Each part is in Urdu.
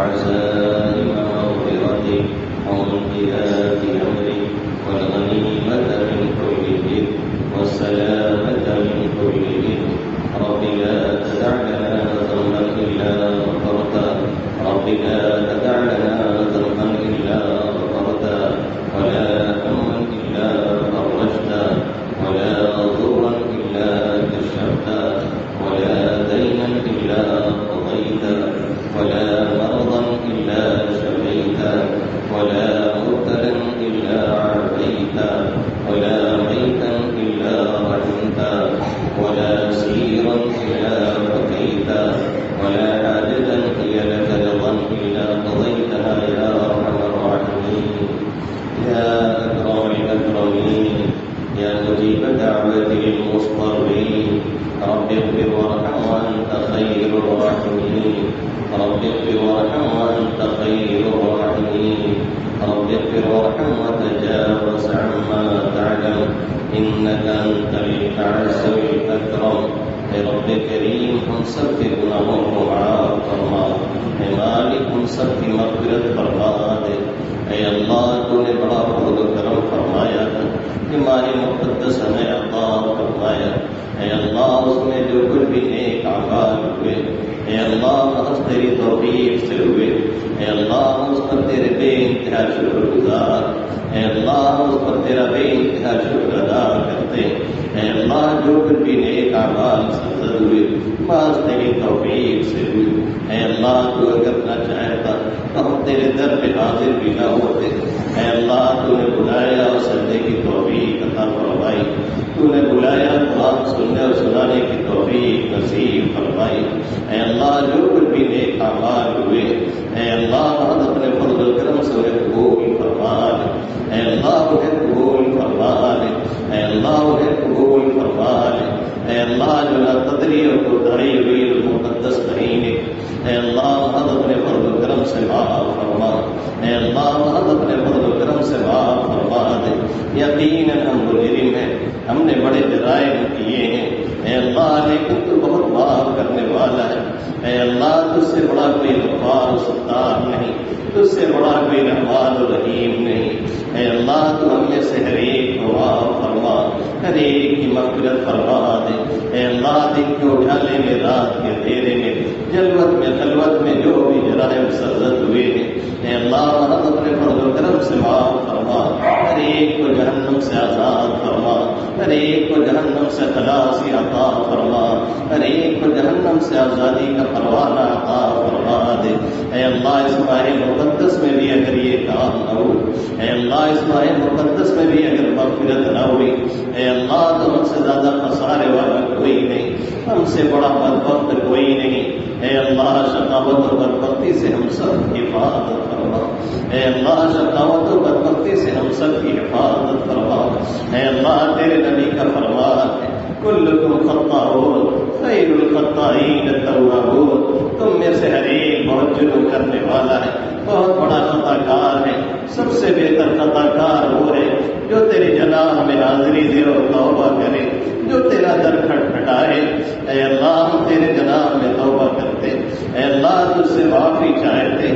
وعزائم مغفرتك وامتداد أمرك والغنيمة من كل إثم والسلامة من كل إثم. رب لا تدع لنا ذنبا إلا غفرته، رب لا تدع لنا ذنبا إلا غفرته، ولا هما إلا فرجته، ولا ضرا إلا كشفته، ولا دينا إلا قضيته، ولا مرضا إلا شفيته، ولا مبتلا إلا عافيته، ولا ميتا إلا رحمته، ولا سيرا إلا بقيته، ولا حاجة هي لك رضا إلا قضيتها يا أرحم الراحمين يا أكرم الأكرمين يا مجيب دعوة المضطرين. رب اغفر وارحم وأنت خير الراحمين، رب اغفر وارحم وأنت خير الراحمين، رب اغفر وارحم وتجاوز عما تعلم إنك أنت الأعز الأكرم. اے رب کریم ہم سب کے گناہوں کو معاف فرما، اے مالک ہم سب کی مغفرت فرما دے. اے اللہ تو نے بڑا فضل و کرم فرمایا ہے کہ ماہ مقدس ہمیں عطا فرمایا. اے اللہ اس میں جو کچھ بھی نیک اعمال ہوئے اے اللہ محض تیری توفیق سے ہوئے. اے اللہ اس پر تیرے بے انتہا شکر گزار. اے اللہ اس پر تیرا بے انتہا شکر ادا کرتے. اے اللہ جو کچھ بھی نیک اعمال سرزد ہوئے محض تیری توفیق سے ہوئے. اے اللہ تو اگر نہ چاہتا تو ہم تیرے در پہ حاضر بھی نہ ہوتے. اے اللہ تو نے بلایا اور سجدے کی توفیق عطا فرمائی. تو نے بلایا قرآن سننے اور سنانے کی توفیق نصیب فرمائی. اے اللہ جو کچھ بھی نیک اعمال ہوئے اے اللہ محض اپنے فضل و کرم سے انہیں قبول فرما لے. اے اللہ انہیں قبول فرما لے. اے اللہ انہیں قبول فرما لے. اے اللہ جو لا تدری اور کوتاہی ہوئی مقدس مہینے اے اللہ محض اپنے فضل و کرم سے معاف فرما. اے اللہ محض اپنے فضل و کرم سے معاف فرما دے. یقیناً ہم مجرم ہیں، ہم نے بڑے جرائم کیے ہیں اے اللہ، لیکن تو بہت معاف کرنے والا ہے. اے اللہ تجھ سے بڑا کوئی غفار و ستار نہیں، تجھ سے بڑا کوئی رحمان و رحیم نہیں. اے اللہ تو ہم میں سے ہر ایک کو معاف فرما، ہر ایک کی مغفرت فرما دے. اے اللہ دن کے اجالے میں، رات کے اندھیرے میں، جلوت میں خلوت میں جو بھی جرائم سرزد ہوئے ہیں اے اللہ محض اپنے فضل و کرم سے معاف فرما. ہر ایک کو جہنم سے آزاد فرما، ہر ایک کو جہنم سے خلاصی عطا فرما، ہر ایک کو جہنم سے آزادی کا پروانہ عطا فرما دے. اے اللہ اس ماہ مقدس میں بھی اگر یہ کام نہ ہو، اے اللہ اس ماہ مقدس میں بھی اگر مغفرت نہ ہوئی اے اللہ تو ہم سے زیادہ خسارے والا کوئی نہیں، ہم سے بڑا بدبخت کوئی نہیں. اے اللہ شقاوت و بدبختی سے ہم سب کی حفاظت فرما. اے اللہ شقاوت و بدبختی سے ہم سب کی حفاظت فرما. اے اللہ تیرے نبی کا فرمان ہے کلکم خطاؤون خیر الخطائین التوابون. تم میں سے ہر ایک بہت جرم کرنے والا ہے، بہت بڑا خطا کار ہے. سب سے بہتر خطا کار وہ ہے جو تیری جناب میں حاضری دے اور توبہ کرے، جو تیرا در کھٹکھٹائے. اے اللہ ہم تیرے جناب میں توبہ کرتے، اے اللہ تجھ سے معافی چاہتے،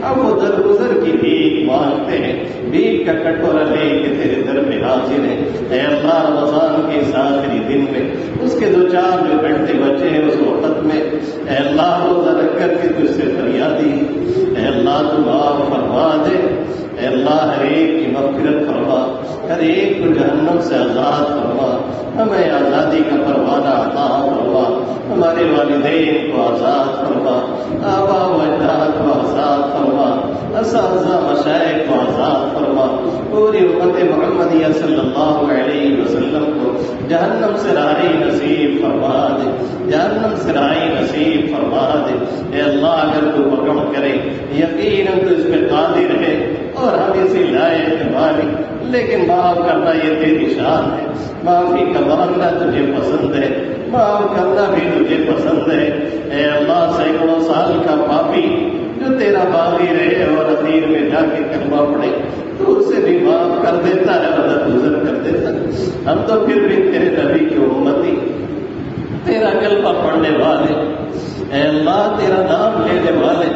اب وہ درگزر کی بھیک مانگتے ہیں، بھیک کا کٹورا لے کے تیرے در میں حاضر ہیں. اے اللہ رمضان کے اس آخری دن میں اس کے دو چار جو گھنٹے بچے ہیں اس وقت میں اے اللہ روزہ رکھ کر کے تجھ سے فریادی اے اللہ تو معاف فرما دے. اے اللہ ہر ایک کی مغفرت فرما، ہر ایک کو جہنم سے آزاد فرما، ہمیں آزادی کا پروانہ عطا فرما، ہمارے والدین کو آزاد فرما، آبا و اجداد کو آزاد فرما، اساتذہ مشائخ کو آزاد فرما. پوری امت محمدیہ صلی اللہ علیہ وسلم کو جہنم سے رہائی نصیب فرما دے، جہنم سے رہائی نصیب فرما دے. اے اللہ اگر تو پکڑ کرے یقیناً تو اس پہ قادر ہے اور ہم اسی لائق مالک، لیکن معاف کرنا یہ تیری شان ہے. معافی کا مانگنا تجھے پسند ہے، معاف کرنا بھی تجھے پسند ہے. اے اللہ سینکڑوں سال کا پاپی جو تیرا باغی رہے اور اندھیر میں جا کے کلمہ پڑے تو اسے بھی معاف کر دیتا ہے اور درگزر کر دیتا ہے. ہم تو پھر بھی تیرے نبی کی امتی، تیرا کلمہ پڑھنے والے، اے اللہ تیرا نام لینے والے،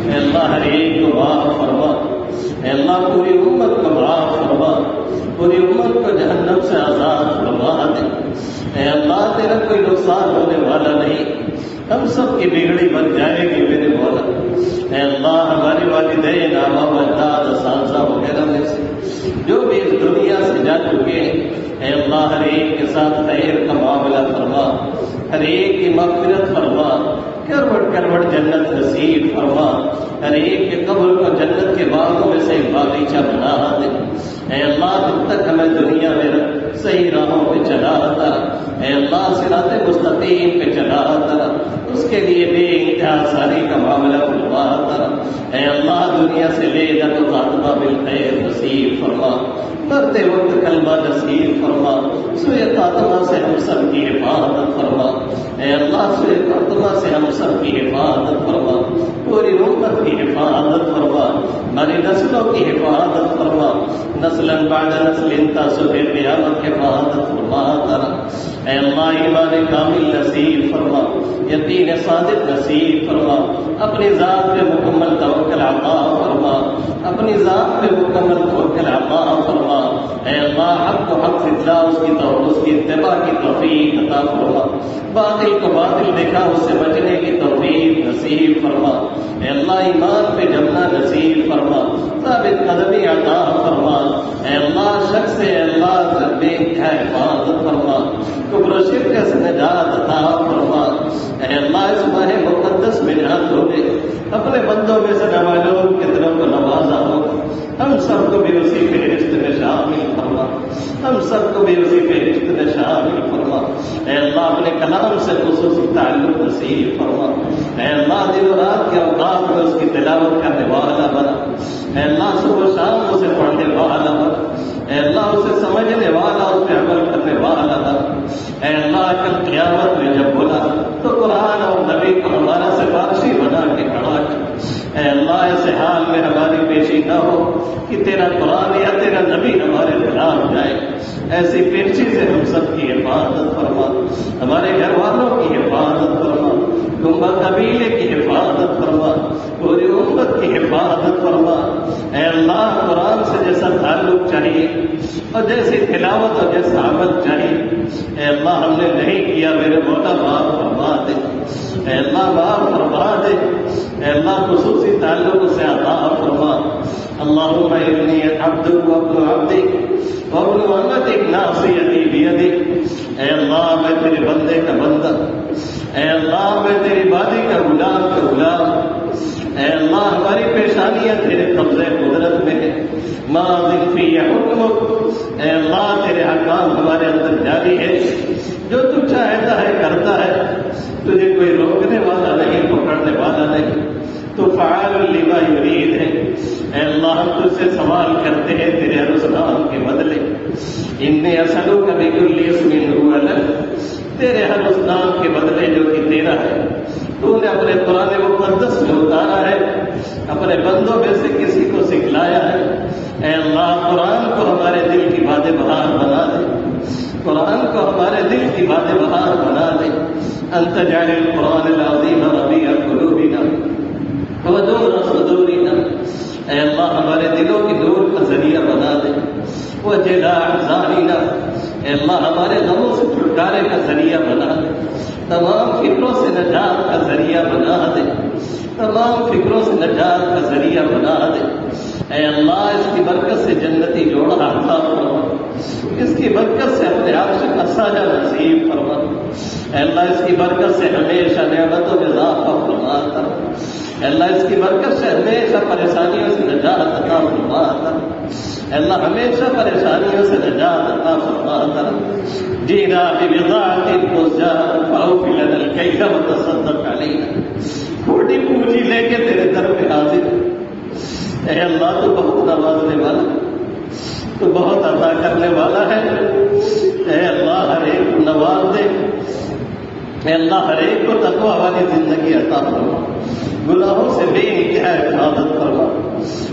اے اللہ ہر ایک کو معاف فرما، اے اللہ پوری امت کو معاف فرما، پوری امت کو جہنم سے آزاد فرما دے۔ اے اللہ تیرا کوئی نقصان ہونے والا نہیں، ہم سب کی بگڑی بن جائے گی میرے مولا۔ اے اللہ ہمارے والدین، آبا و اجداد، اساتذہ وغیرہ میں سے جو بھی اس دنیا سے جا چکے ہیں، اے اللہ ہر ایک کے ساتھ خیر کا معاملہ فرما، ہر ایک کی مغفرت فرما، کروٹ کروٹ جنت نصیب فرما، ہر ایک کے قبر کو جنت کے باغوں میں سے ایک باغیچہ بنا دے۔ اے اللہ جب تک ہمیں دنیا میں صحیح راہوں پہ چلاتا، اے اللہ صراط مستقیم پہ چلاتا، اس کے لیے بے انتہا ساری کا معاملہ فرماتا۔ اے اللہ دنیا سے لے جا تو خاتمہ بالخیر نصیب فرما، مرتے وقت کلمہ نصیب فرما، سوئے خاتمہ سے ہم سب کی حفاظت فرما۔ اے اللہ سوئے خاتمہ سے ہم سب کی حفاظت فرما، پوری امت کی حفاظت فرما، ہماری نسلوں کی حفاظت فرما، نسلاً بعد نسل تا صبح قیامت حفاظت فرما تعالی۔ اے اللہ ایمان کامل نصیب فرما، یقین صادق نصیب فرما، اپنی ذات پہ مکمل توکل عطا فرما، اپنی ذات پہ مکمل توکل عطا فرما۔ اے اللہ حق کو حق اطلاع، اس کی اتباع کی توفیق عطا فرما، باطل کو باطل دیکھا اس سے بچنے کی توفیق نصیب فرما۔ اے اللہ ایمان پہ جمنا نصیب فرما، ثابت قدمی عطا فرما۔ اے اللہ شک سے اے اللہ بے انتہا حفاظت فرما، کفر و شرک سے نجات عطا فرما۔ اے اللہ اس ماہ مقدس میں جہاں تو نے اپنے بندوں میں سے نوازوں کی طرف کو نوازا ہو، ہم سب کو بھی اسی فہرست میں شامل فرما، ہم سب کو بھی اسی فہرست میں شامل فرما۔ اے اللہ اپنے کلام سے خصوصی تعلق نصیب فرما۔ اے اللہ دن و رات کے اوقات میں اس کی تلاوت کرنے والا بنا، اے اللہ صبح و شام اسے پڑھنے والا بنا، اے اللہ اسے سمجھنے والا، اس پہ عمل کرنے والا بنا۔ اے اللہ کل قیامت میں جب بولا تو قرآن اور نبی کو ہمارا سفارشی بنا کے کھڑا کر۔ اے اللہ ایسے حال میں ہماری پیشی نہ ہو کہ تیرا قرآن یا تیرا نبی ہمارے خلاف جائے، ایسی پیشی سے ہم سب کی حفاظت فرما، ہمارے گھر والوں کی حفاظت فرما، گنبا قبیلے کی حفاظت فرما، پوری امت کی حفاظت فرما۔ اے اللہ قرآن سے جیسا تعلق چاہیے اور جیسی تلاوت اور جیسا عمل چاہیے، اے اللہ ہم نے نہیں کیا، میرے مولا معاف فرما دے، اے اللہ معاف فرما دے، اے اللہ خصوصی تعلق سے عطا فرما۔ اللہم انی عبدک وابن عبدک وابن امتک ناصیتی بیدک۔ اے اللہ میں تیرے بندے کا بندہ، اے اللہ میں تیری بادی کا غلام، اے اللہ ہماری پیشانیاں تیرے قبضے قدرت میں ہے، ماضٍ فی حکمک۔ اے اللہ تیرے احکام ہمارے اندر جاری ہے، جو تو چاہتا ہے کرتا ہے، تجھے کوئی روکنے والا نہیں، پکڑنے والا نہیں، تو فعال لما یرید ہے۔ اے اللہ ہم تجھ سے سوال کرتے ہیں تیرے ہر اس نام کے بدلے، انی اسألک بکل اسم هو لک، تیرے ہر اس نام کے بدلے جو کہ تیرا ہے، تو نے اپنے قرآن مقدس میں اتارا ہے، اپنے بندوں میں سے کسی کو سکھلایا ہے۔ اے اللہ قرآن کو ہمارے دل کی باد بہار بنا دے، قرآن کو ہمارے دل کی باد بہار بنا دے۔ انت جعل القرآن العظیم ربیع قلوبنا ونور صدورنا۔ اے اللہ ہمارے دلوں کی نور کا ذریعہ بنا دے، وجلاء احزاننا۔ اے اللہ ہمارے غموں سے چھٹکارے کا ذریعہ بنا دے، تمام فکروں سے نجات کا ذریعہ بنا دے، تمام فکروں سے نجات کا ذریعہ بنا دے۔ اے اللہ اس کی برکت سے جنتی جوڑا عطا فرما، اس کی برکت سے اپنے عرش کا سایہ نصیب فرما۔ اے اللہ اس کی برکت سے ہمیشہ نعمتوں میں اضافہ فرماتا، اے اللہ اس کی برکت سے ہمیشہ پریشانیوں سے نجات عطا فرماتا، اے اللہ ہمیشہ پریشانیوں سے نجات عطا فرماتا۔ جینا ببضاعۃ مزجاۃ فاوف لنا الکیل وتصدق علینا۔ تھوڑی پونجی لے کے تیرے در پہ حاضر، اے اللہ تو بہت نوازنے والا، تو بہت عطا کرنے والا ہے۔ اے اللہ ہر ایک کو نواز دے، اے اللہ ہر ایک کو تقویٰ والی زندگی عطا فرما، گناہوں سے بے انتہا حفاظت فرما۔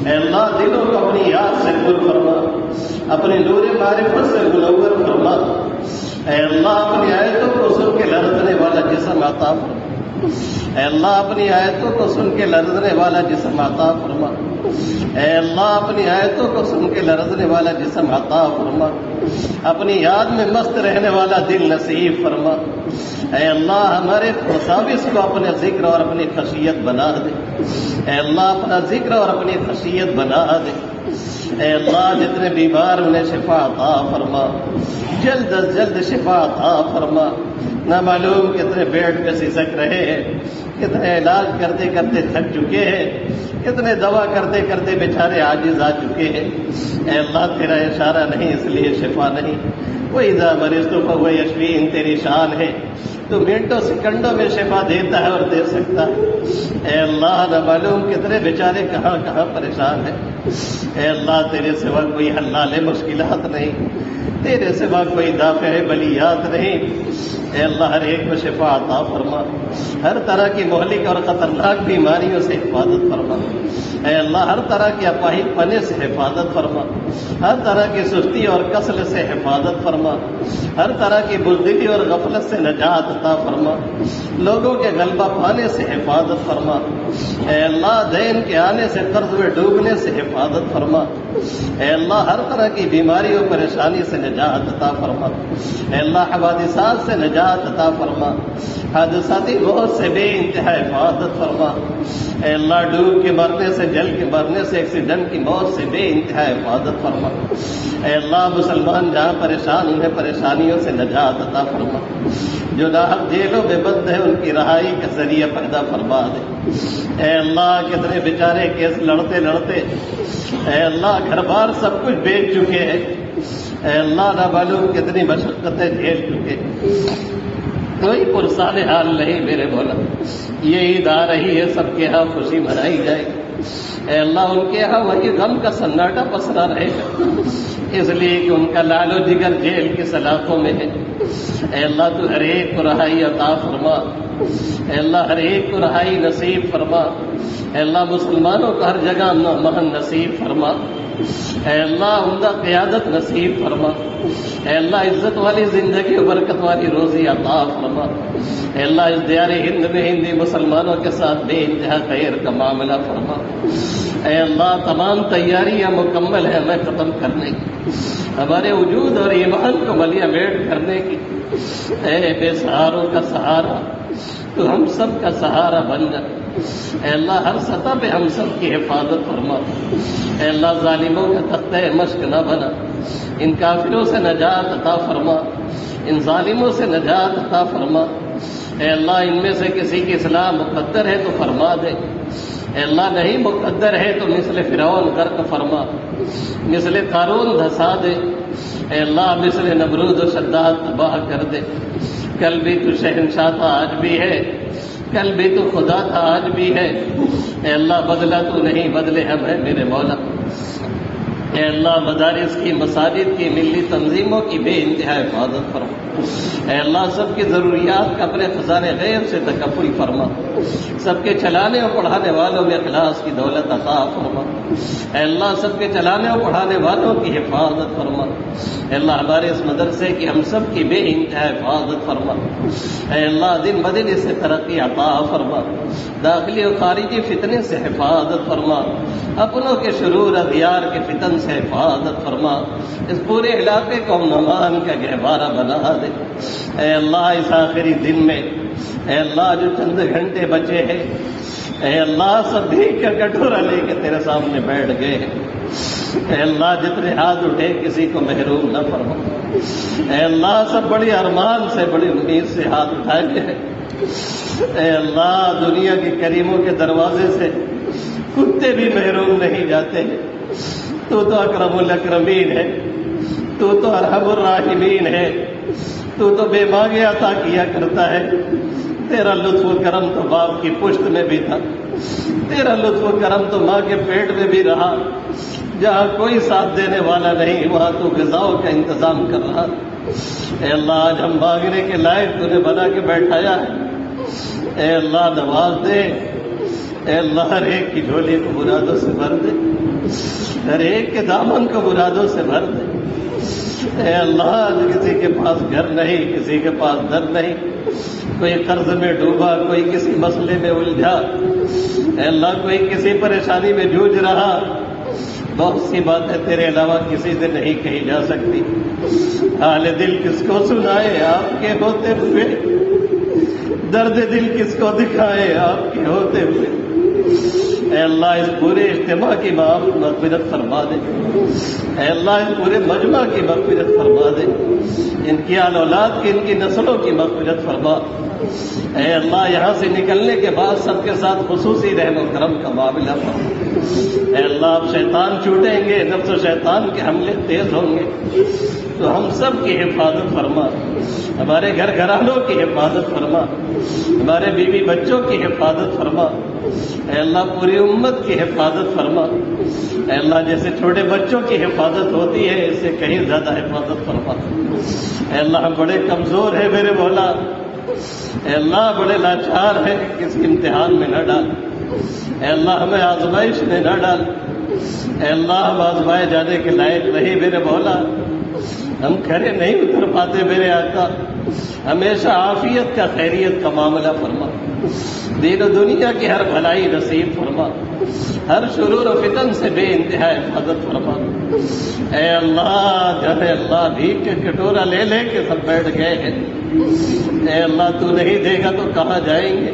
اے اللہ دلوں کو اپنی یاد سے پر فرما، اپنے نور معرفت سے منور فرما۔ اے اللہ اپنی آیتوں کو سن کے لرزنے والا جسم عطا فرما، اے اللہ اپنی آیتوں کو سن کے لرزنے والا جسم عطا فرما، اے اللہ اپنی آیتوں کو سن کے لرزنے والا جسم عطا فرما، اپنی یاد میں مست رہنے والا دل نصیب فرما۔ اے اللہ ہمارے وساوس کو اپنے ذکر اور اپنی خشیت بنا دے، اے اللہ اپنا ذکر اور اپنی خشیت بنا دے۔ اے اللہ جتنے بیمار انہیں شفا عطا فرما، جلد از جلد شفا عطا فرما۔ نہ معلوم کتنے بیڈ پہ سسک رہے ہیں، کتنے علاج کرتے کرتے تھک چکے ہیں، کتنے دوا کرتے کرتے بیچارے عاجز آ چکے ہیں۔ اے اللہ تیرا اشارہ نہیں اس لیے شفا نہیں۔ وَإِذَا مَرِضْتُ فَهُوَ يَشْفِينِ، تیری شان ہے تو منٹوں سیکنڈوں میں شفا دیتا ہے اور دے سکتا ہے۔ اے اللہ نہ معلوم کتنے بیچارے کہاں کہاں پریشان ہیں۔ اے اللہ تیرے سوا کوئی حل حل مشکلات نہیں، تیرے سوا کوئی دافع بلیات نہیں۔ اے اللہ ہر ایک کو شفا عطا فرما، ہر طرح کی مہلک اور خطرناک بیماریوں سے حفاظت فرما۔ اے اللہ ہر طرح کے اپاہج پنے سے حفاظت فرما، ہر طرح کی سستی اور کسل سے حفاظت فرما، ہر طرح کی بزدلی اور غفلت سے نجات عطا فرما، لوگوں کے غلبہ پانے سے حفاظت فرما۔ اے اللہ دین کے آنے سے قرض میں ڈوبنے سے حفاظت فرما۔ اے اللہ ہر طرح کی بیماری اور پریشانی سے نجات عطا فرما۔ اے اللہ حوادثات سے نجات عطا فرما، حادثاتی موت سے بے انتہا حفاظت فرما۔ اے اللہ ڈوب کے مرنے سے، جل کے مرنے سے، ایکسیڈنٹ کی موت سے بے انتہا حفاظت فرما۔ اے اللہ مسلمان جہاں پریشان انہیں پریشانیوں سے نجات عطا فرما، جو ناحق جیلوں میں بند ہے ان کی رہائی کا ذریعہ پیدا فرما دے۔ اے اللہ کتنے بیچارے کیس لڑتے لڑتے اے اللہ گھر بار سب کچھ بیچ چکے ہیں۔ اے اللہ نہ معلوم کتنی مشقتیں جھیل چکے، کوئی پرسان حال نہیں میرے مولا۔ یہ عید آ رہی ہے، سب کے ہاں خوشی منائی جائے گی۔ اے اللہ ان کے ہاں وہی غم کا سناٹا پسرا رہے گا، اس لیے کہ ان کا لال و جگر جیل کی سلاخوں میں ہے۔ اے اللہ تو ہر ایک کو رہائی عطا فرما، اے اللہ ہر ایک کو رہائی نصیب فرما۔ اے اللہ مسلمانوں کو ہر جگہ امن و امان نصیب فرما۔ اے اللہ عمدہ قیادت نصیب فرما۔ اے اللہ عزت والی زندگی و برکت والی روزی عطا فرما۔ اے اللہ اس دیار ہند میں ہندی مسلمانوں کے ساتھ بے انتہا خیر کا معاملہ فرما۔ اے اللہ تمام تیاریاں مکمل ہیں ہمیں ختم کرنے کی، ہمارے وجود اور ایمان کو ملیہ بیٹھ کرنے کی۔ اے بے سہاروں کا سہارا تو ہم سب کا سہارا بن جا۔ اے اللہ ہر سطح پہ ہم سب کی حفاظت فرما۔ اے اللہ ظالموں کا تختہ مشق نہ بنا، ان کافروں سے نجات عطا فرما، ان ظالموں سے نجات عطا فرما۔ اے اللہ ان میں سے کسی کی اصلاح مقدر ہے تو فرما دے، اے اللہ نہیں مقدر ہے تو مثل فرعون غرق فرما، مثل قارون دھسا دے، اے اللہ مثل نمرود و شداد تباہ کر دے۔ کل بھی تو شہنشاہ تھا آج بھی ہے، کل بھی تو خدا تھا آج بھی ہے۔ اے اللہ بدلہ تو نہیں، بدلے ہم ہیں میرے مولا۔ اے اللہ مدارس کی، مساجد کی، ملی تنظیموں کی بے انتہا حفاظت فرما۔ اے اللہ سب کی ضروریات کا اپنے خزانے غیب سے تکفل فرما، سب کے چلانے اور پڑھانے والوں میں اخلاص کی دولت عطا فرما۔ اے اللہ سب کے چلانے اور پڑھانے والوں کی حفاظت فرما۔ اے اللہ ہمارے اس مدرسے کی ہم سب کی بے انتہا حفاظت فرما۔ اے اللہ دن بدن اس سے ترقی عطا فرما، داخلی اور خارجی فتنے سے حفاظت فرما، اپنوں کے شرور اغیار کے فتن سے حفاظت فرما۔ اس پورے علاقے کو امن و امان کا گہوارہ بنا دے۔ اے اللہ اس آخری دن میں اے اللہ جو چند گھنٹے بچے ہیں، اے اللہ سب بھیک کا کٹورا لے کے تیرے سامنے بیٹھ گئے ہیں۔ اے اللہ جتنے ہاتھ اٹھے کسی کو محروم نہ فرما۔ اے اللہ سب بڑی ارمان سے، بڑی امید سے ہاتھ اٹھائے ہیں۔ اے اللہ دنیا کے کریموں کے دروازے سے کتے بھی محروم نہیں جاتے ہیں، تو اکرم الاکرمین ہے، تو ارحم الراحمین ہے، تو بے مانگے عطا کیا کرتا ہے۔ تیرا لطف و کرم تو باپ کی پشت میں بھی تھا، تیرا لطف و کرم تو ماں کے پیٹ میں بھی رہا۔ جہاں کوئی ساتھ دینے والا نہیں وہاں تو غذاؤں کا انتظام کر رہا۔ اے اللہ آج ہم مانگنے کے لائق تو نے بنا کے بیٹھایا ہے۔ اے اللہ نواز دے، اے اللہ ہر ایک کی جھولی کو مرادوں سے بھر دے، ہر ایک کے دامن کو مرادوں سے بھر دے۔ اے اللہ کسی کے پاس گھر نہیں، کسی کے پاس در نہیں، کوئی قرض میں ڈوبا، کوئی کسی مسئلے میں الجھا، اے اللہ کوئی کسی پریشانی میں جوجھ رہا، بہت سی باتیں تیرے علاوہ کسی سے نہیں کہی جا سکتی، حال دل کس کو سنائے آپ کے ہوتے ہوئے، درد دل کس کو دکھائے آپ کے ہوتے ہوئے، اے اللہ اس پورے اجتماع کی مغفرت فرما دے، اے اللہ اس پورے مجمع کی مغفرت فرما دے، ان کی آل اولاد کی، ان کی نسلوں کی مغفرت فرما، اے اللہ یہاں سے نکلنے کے بعد سب کے ساتھ خصوصی رحم و کرم کا معاملہ فرما، اے اللہ اب شیطان چھوٹیں گے، نفس و شیطان کے حملے تیز ہوں گے، تو ہم سب کی حفاظت فرما، ہمارے گھر گھرانوں کی حفاظت فرما، ہمارے بیوی بچوں کی حفاظت فرما، اے اللہ پوری امت کی حفاظت فرما، اے اللہ جیسے چھوٹے بچوں کی حفاظت ہوتی ہے اس سے کہیں زیادہ حفاظت فرما، اے اللہ ہم بڑے کمزور ہیں میرے مولا، اے اللہ بڑے لاچار ہیں، کسی امتحان میں نہ ڈال، اے اللہ ہمیں آزمائش میں نہ ڈال، اے اللہ ہم آزمائے جانے کے لائق نہیں میرے مولا، ہم کھڑے نہیں اتر پاتے میرے آقا، ہمیشہ عافیت کا خیریت کا معاملہ فرما، دین و دنیا کی ہر بھلائی نصیب فرما، ہر شرور و فتن سے بے انتہا حفاظت فرما، اے اللہ جب اللہ بھیک کے کٹورا لے لے کے سب بیٹھ گئے ہیں، اے اللہ تو نہیں دے گا تو کہاں جائیں گے،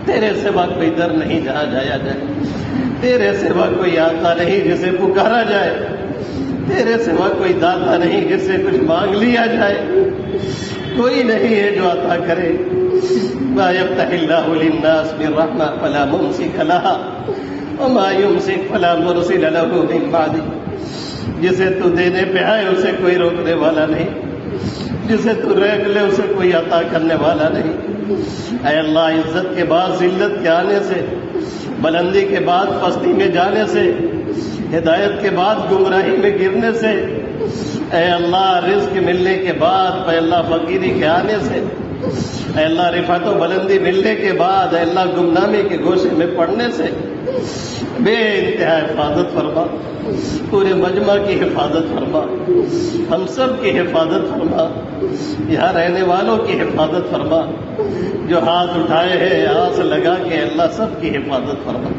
تیرے سوا کوئی در نہیں جہاں جایا جائے، تیرے سوا کوئی آقا نہیں جسے پکارا جائے، تیرے سوا کوئی داتا نہیں جس سے کچھ مانگ لیا جائے، کوئی نہیں ہے جو عطا کرے، ما یفتح اللہ للناس من رحمہ فلا ممسک لها وما یمسک فلا مرسل له من بعده، جسے تو دینے پہ آئے اسے کوئی روکنے والا نہیں، جسے تو روک لے اسے کوئی عطا کرنے والا نہیں، اے اللہ عزت کے بعد ذلت کے آنے سے، بلندی کے بعد پستی میں جانے سے، ہدایت کے بعد گمراہی میں گرنے سے، اے اللہ رزق ملنے کے بعد اے اللہ فقیری کے آنے سے، اے اللہ رفعت و بلندی ملنے کے بعد اے اللہ گمنامی کے گوشے میں پڑنے سے بے انتہا حفاظت فرما، پورے مجمع کی حفاظت فرما، ہم سب کی حفاظت فرما، یہاں رہنے والوں کی حفاظت فرما، جو ہاتھ اٹھائے ہیں آس لگا کے اللہ سب کی حفاظت فرما،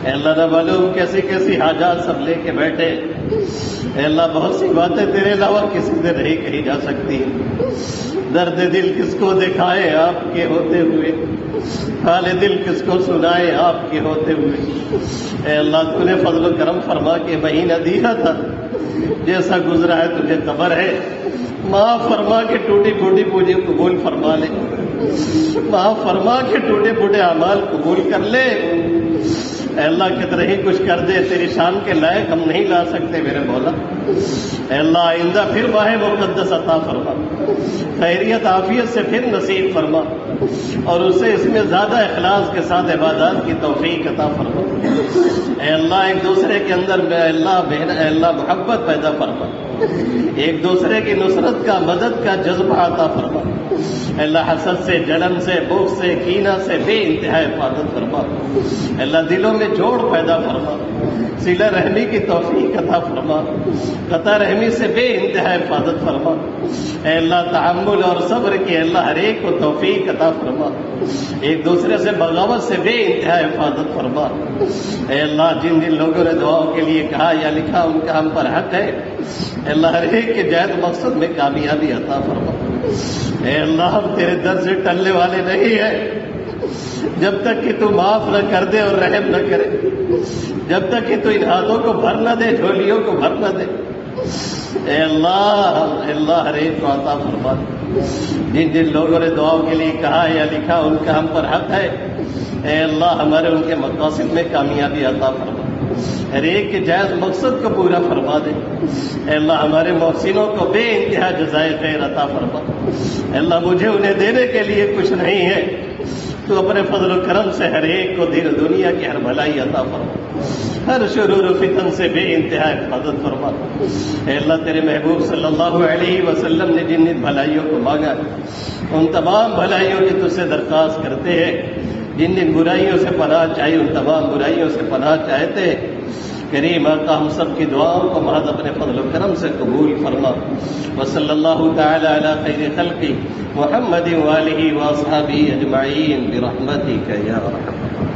اے اللہ نہ معلوم کیسی کیسی حاجات سب لے کے بیٹھے، اے اللہ بہت سی باتیں تیرے علاوہ کسی سے نہیں کہی جا سکتی، درد دل کس کو دکھائے آپ کے ہوتے ہوئے، حال دل کس کو سنائے آپ کے ہوتے ہوئے، اے اللہ تو نے فضل و کرم فرما کے مہینہ دیا تھا، جیسا گزرا ہے تجھے خبر ہے، معاف فرما کے ٹوٹی پھوٹی پوجے قبول فرما لے، معاف فرما کے ٹوٹے پھوٹے اعمال قبول کر لے، اے اللہ کتنے ہی کچھ کر دے، تیری شان کے لائق ہم نہیں لا سکتے میرے مولا، اے اللہ آئندہ پھر ماہ مقدس عطا فرما، خیریت عافیت سے پھر نصیب فرما، اور اسے اس میں زیادہ اخلاص کے ساتھ عبادات کی توفیق عطا فرما، اے اللہ ایک دوسرے کے اندر اے اللہ محبت پیدا فرما، ایک دوسرے کی نصرت کا مدد کا جذبہ عطا فرما، اے اللہ حسد سے، جلن سے، بغض سے، کینہ سے بے انتہا حفاظت فرما، اے اللہ دلوں میں جوڑ پیدا فرما، صلہ رحمی کی توفیق عطا فرما، قطع رحمی سے بے انتہا حفاظت فرما، اے اللہ تحمل اور صبر کی اے اللہ ہر ایک کو توفیق عطا فرما، ایک دوسرے سے بغاوت سے بے انتہا حفاظت فرما، اے اللہ جن جن لوگوں نے دعاؤں کے لیے کہا یا لکھا ان کا ہم پر حق ہے، اے اللہ ہر ایک کے جائز مقصد میں کامیابی عطا فرما، اے اللہ ہم تیرے در سے ٹلنے والے نہیں ہیں، جب تک کہ تو معاف نہ کر دے اور رحم نہ کرے، جب تک کہ تو ان ہاتھوں کو بھر نہ دے، جھولیوں کو بھر نہ دے، اے اللہ ہر ایک کو عطا فرما، جن جن لوگوں نے دعاؤں کے لیے کہا یا لکھا ان کا ہم پر حق ہے، اے اللہ ہمارے ان کے مقاصد میں کامیابی عطا فرما، ہر ایک کے جائز مقصد کو پورا فرما دے، اے اللہ ہمارے محسنوں کو بے انتہا جزائے خیر عطا فرما، اے اللہ مجھے انہیں دینے کے لیے کچھ نہیں ہے، تو اپنے فضل و کرم سے ہر ایک کو دین و دنیا کی ہر بھلائی عطا فرما، ہر شرور و فتن سے بے انتہا حفاظت فرما، اے اللہ تیرے محبوب صلی اللہ علیہ وسلم نے جن جن بھلائیوں کو مانگا ان تمام بھلائیوں کی تجھ سے درخواست کرتے ہیں، جن جن برائیوں سے پناہ چاہیے ان تمام برائیوں سے پناہ چاہتے ہیں، کریم آقا ہم سب کی دعاؤں کو محض اپنے فضل و کرم سے قبول فرما. وصلی اللہ تعالی علی خیر خلقی محمد وآلہ واصحابہ اجمعین برحمتک یا ارحم الراحمین.